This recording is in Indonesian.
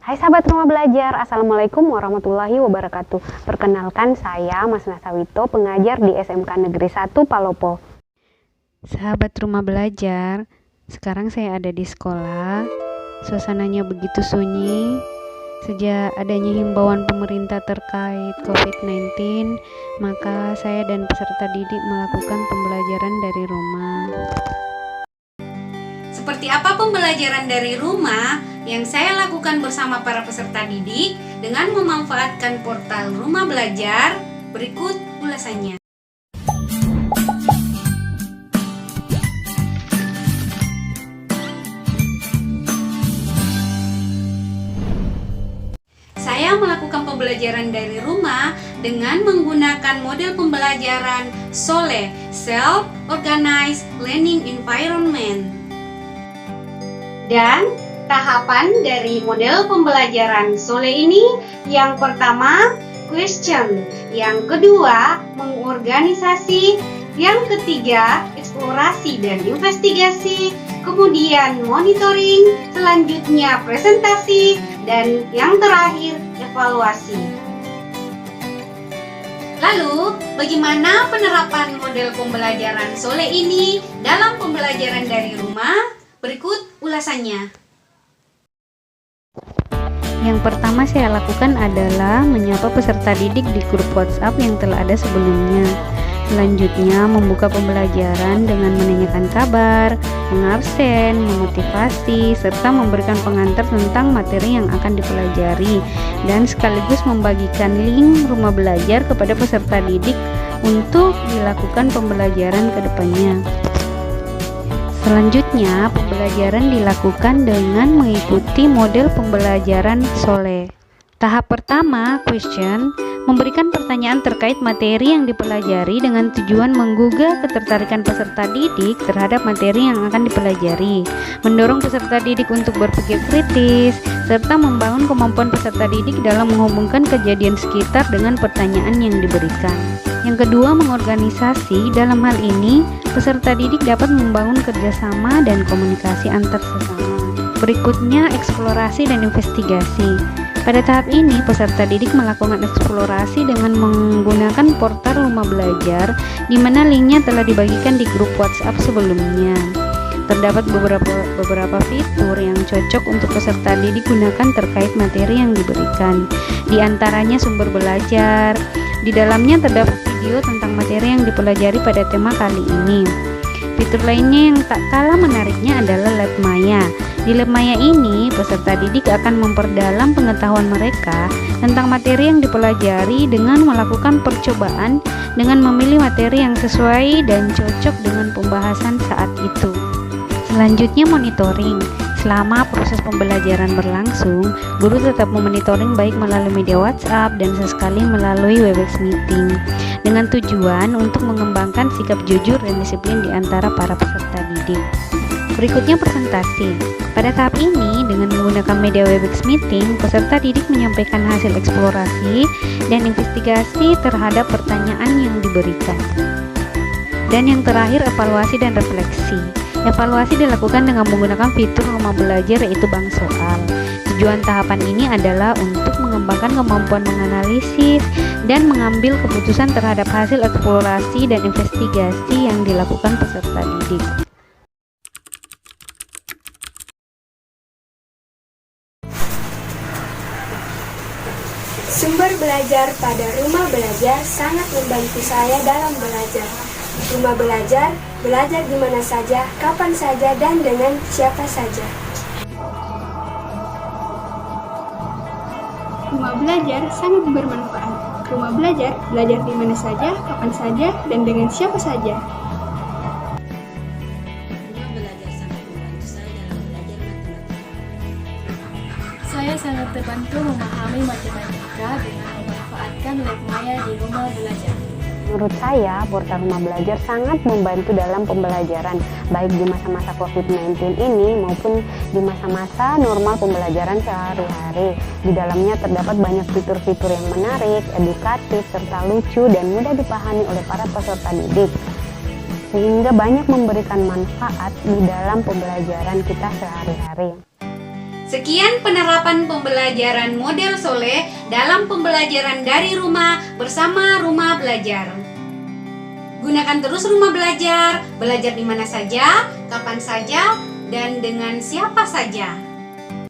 Hai sahabat rumah belajar, Assalamualaikum warahmatullahi wabarakatuh. Perkenalkan saya Mas Nasawito, pengajar di SMK Negeri 1 Palopo. Sahabat rumah belajar, sekarang saya ada di sekolah. Suasananya begitu sunyi. Sejak adanya himbauan pemerintah terkait COVID-19, maka saya dan peserta didik melakukan pembelajaran dari rumah. Seperti apa pembelajaran dari rumah yang saya lakukan bersama para peserta didik dengan memanfaatkan portal Rumah Belajar? Berikut ulasannya. Saya melakukan pembelajaran dari rumah dengan menggunakan model pembelajaran SOLE, Self-Organized Learning Environment. Dan tahapan dari model pembelajaran SOLE ini, yang pertama question, yang kedua mengorganisasi, yang ketiga eksplorasi dan investigasi, kemudian monitoring, selanjutnya presentasi, dan yang terakhir evaluasi. Lalu, bagaimana penerapan model pembelajaran SOLE ini dalam pembelajaran dari rumah? Berikut ulasannya. Yang pertama saya lakukan adalah menyapa peserta didik di grup WhatsApp yang telah ada sebelumnya. Selanjutnya membuka pembelajaran dengan menanyakan kabar, mengabsen, memotivasi, serta memberikan pengantar tentang materi yang akan dipelajari, dan sekaligus membagikan link rumah belajar kepada peserta didik untuk dilakukan pembelajaran ke depannya. Selanjutnya, pembelajaran dilakukan dengan mengikuti model pembelajaran SOLE. Tahap pertama, question, memberikan pertanyaan terkait materi yang dipelajari dengan tujuan menggugah ketertarikan peserta didik terhadap materi yang akan dipelajari, mendorong peserta didik untuk berpikir kritis, serta membangun kemampuan peserta didik dalam menghubungkan kejadian sekitar dengan pertanyaan yang diberikan. Yang kedua, mengorganisasi. Dalam hal ini, peserta didik dapat membangun kerjasama dan komunikasi antar sesama. Berikutnya, eksplorasi dan investigasi. Pada tahap ini, peserta didik melakukan eksplorasi dengan menggunakan portal rumah belajar, di mana linknya telah dibagikan di grup WhatsApp sebelumnya. Terdapat beberapa fitur yang cocok untuk peserta didik gunakan terkait materi yang diberikan. Di antaranya sumber belajar. Di dalamnya terdapat video tentang materi yang dipelajari pada tema kali ini. Fitur lainnya yang tak kalah menariknya adalah Lab Maya. Di Lab Maya ini, peserta didik akan memperdalam pengetahuan mereka tentang materi yang dipelajari dengan melakukan percobaan dengan memilih materi yang sesuai dan cocok dengan pembahasan saat itu. Selanjutnya, monitoring. Selama proses pembelajaran berlangsung, guru tetap memonitoring baik melalui media WhatsApp dan sesekali melalui Webex Meeting dengan tujuan untuk mengembangkan sikap jujur dan disiplin di antara para peserta didik. Berikutnya, presentasi. Pada tahap ini, dengan menggunakan media Webex Meeting, peserta didik menyampaikan hasil eksplorasi dan investigasi terhadap pertanyaan yang diberikan. Dan yang terakhir, evaluasi dan refleksi. Evaluasi dilakukan dengan menggunakan fitur rumah belajar, yaitu bank soal. Tujuan tahapan ini adalah untuk mengembangkan kemampuan menganalisis dan mengambil keputusan terhadap hasil eksplorasi dan investigasi yang dilakukan peserta didik. Sumber belajar pada rumah belajar sangat membantu saya dalam belajar. Rumah belajar, belajar di mana saja, kapan saja, dan dengan siapa saja. Rumah belajar sangat bermanfaat. Rumah belajar, belajar di mana saja, kapan saja, dan dengan siapa saja. Rumah belajar sangat membantu saya dalam belajar matematika. Saya sangat terbantu memahami matematika dengan memanfaatkan Lab Maya di rumah belajar. Menurut saya, portal rumah belajar sangat membantu dalam pembelajaran, baik di masa-masa COVID-19 ini maupun di masa-masa normal pembelajaran sehari-hari. Di dalamnya terdapat banyak fitur-fitur yang menarik, edukatif, serta lucu dan mudah dipahami oleh para peserta didik, sehingga banyak memberikan manfaat di dalam pembelajaran kita sehari-hari. Sekian penerapan pembelajaran model Soleh dalam pembelajaran dari rumah bersama Rumah Belajar. Gunakan terus Rumah Belajar, belajar di mana saja, kapan saja, dan dengan siapa saja.